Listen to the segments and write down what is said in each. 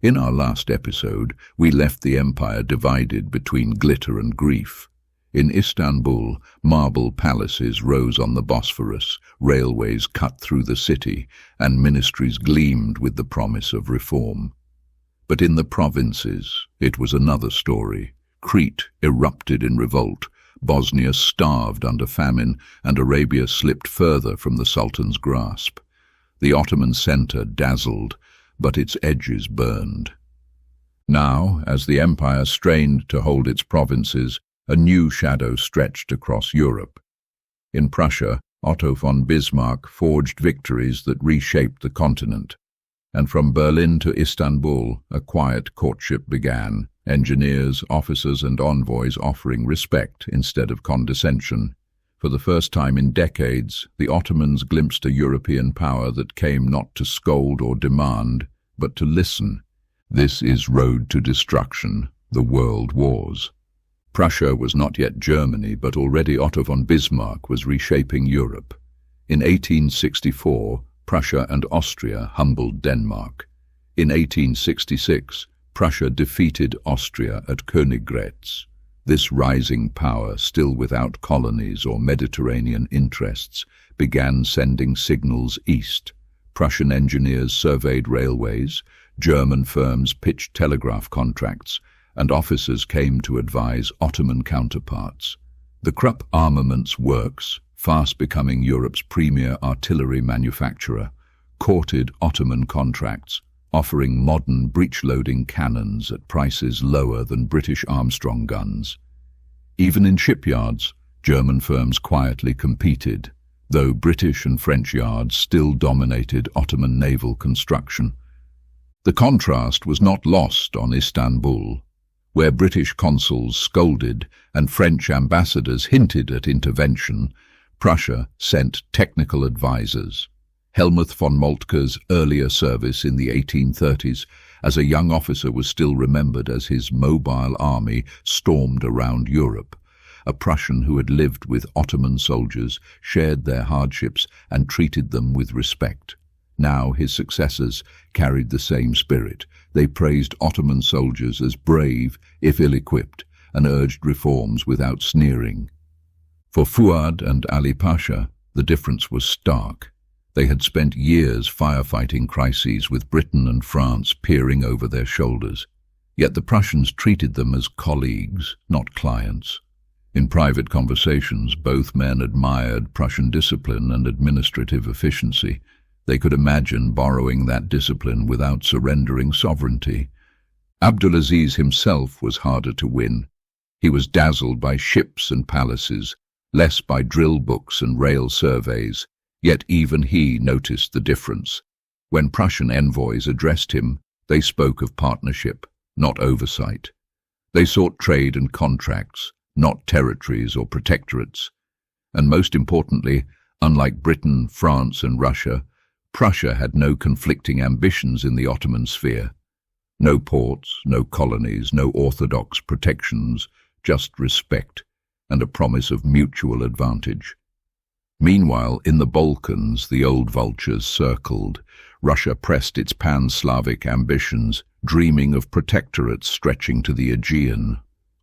In our last episode, we left the empire divided between glitter and grief. In Istanbul, marble palaces rose on the Bosphorus, railways cut through the city, and ministries gleamed with the promise of reform. But in the provinces, it was another story. Crete erupted in revolt, Bosnia starved under famine, and Arabia slipped further from the Sultan's grasp. The Ottoman center dazzled, but its edges burned. Now, as the empire strained to hold its provinces, a new shadow stretched across Europe. In Prussia, Otto von Bismarck forged victories that reshaped the continent. And from Berlin to Istanbul, a quiet courtship began, engineers, officers and envoys offering respect instead of condescension. For the first time in decades, the Ottomans glimpsed a European power that came not to scold or demand, but to listen. This is road to destruction, the world wars. Prussia was not yet Germany, but already Otto von Bismarck was reshaping Europe. In 1864, Prussia and Austria humbled Denmark. In 1866, Prussia defeated Austria at Königgrätz. This rising power, still without colonies or Mediterranean interests, began sending signals east. Prussian engineers surveyed railways, German firms pitched telegraph contracts, and officers came to advise Ottoman counterparts. The Krupp Armaments Works, fast becoming Europe's premier artillery manufacturer, courted Ottoman contracts, offering modern breech-loading cannons at prices lower than British Armstrong guns. Even in shipyards, German firms quietly competed, though British and French yards still dominated Ottoman naval construction. The contrast was not lost on Istanbul, where British consuls scolded and French ambassadors hinted at intervention. Prussia sent technical advisers. Helmuth von Moltke's earlier service in the 1830s as a young officer was still remembered as his mobile army stormed around Europe. A Prussian who had lived with Ottoman soldiers, shared their hardships and treated them with respect. Now his successors carried the same spirit. They praised Ottoman soldiers as brave, if ill-equipped, and urged reforms without sneering. For Fuad and Ali Pasha, the difference was stark. They had spent years firefighting crises with Britain and France peering over their shoulders. Yet the Prussians treated them as colleagues, not clients. In private conversations, both men admired Prussian discipline and administrative efficiency. They could imagine borrowing that discipline without surrendering sovereignty. Abdulaziz himself was harder to win. He was dazzled by ships and palaces, less by drill books and rail surveys. Yet even he noticed the difference. When Prussian envoys addressed him, they spoke of partnership, not oversight. They sought trade and contracts, not territories or protectorates. And most importantly, unlike Britain, France and Russia, Prussia had no conflicting ambitions in the Ottoman sphere. No ports, no colonies, no orthodox protections, just respect and a promise of mutual advantage. Meanwhile, in the Balkans, the old vultures circled. Russia pressed its pan-Slavic ambitions, dreaming of protectorates stretching to the Aegean.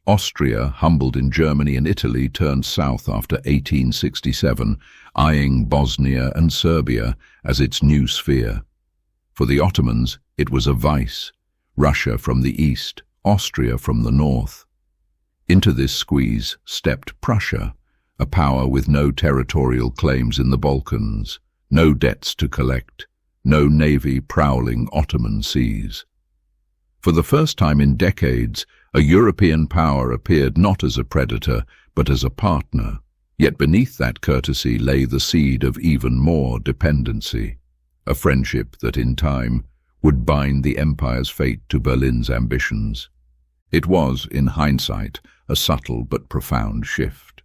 Austria, humbled in Germany and Italy, turned south after 1867, eyeing Bosnia and Serbia as its new sphere. For the Ottomans, it was a vice. Russia from the east, Austria from the north. Into this squeeze stepped Prussia, a power with no territorial claims in the Balkans, no debts to collect, no navy prowling Ottoman seas. For the first time in decades, a European power appeared not as a predator, but as a partner. Yet beneath that courtesy lay the seed of even more dependency, a friendship that in time would bind the empire's fate to Berlin's ambitions. It was, in hindsight, a subtle but profound shift.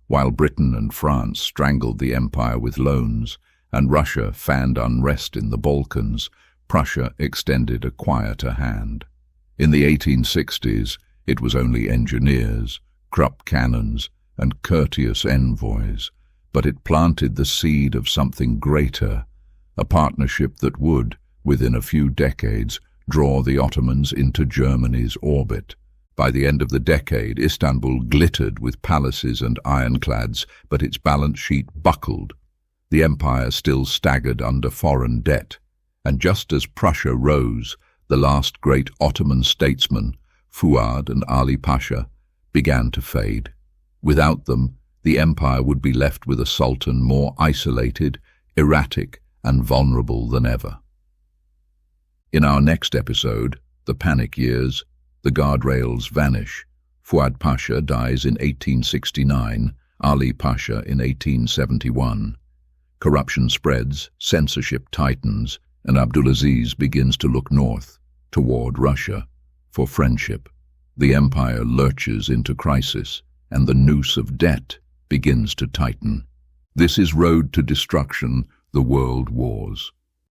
While Britain and France strangled the empire with loans, and Russia fanned unrest in the Balkans, Prussia extended a quieter hand. In the 1860s, it was only engineers, Krupp cannons, and courteous envoys, but it planted the seed of something greater, a partnership that would, within a few decades, draw the Ottomans into Germany's orbit. By the end of the decade, Istanbul glittered with palaces and ironclads, but its balance sheet buckled. The empire still staggered under foreign debt. And just as Prussia rose, the last great Ottoman statesmen, Fuad and Ali Pasha, began to fade. Without them, the empire would be left with a sultan more isolated, erratic, and vulnerable than ever. In our next episode, The Panic Years, the guardrails vanish. Fuad Pasha dies in 1869, Ali Pasha in 1871. Corruption spreads, censorship tightens, and Abdulaziz begins to look north, toward Russia, for friendship. The empire lurches into crisis, and the noose of debt begins to tighten. This is Road to Destruction, the World Wars.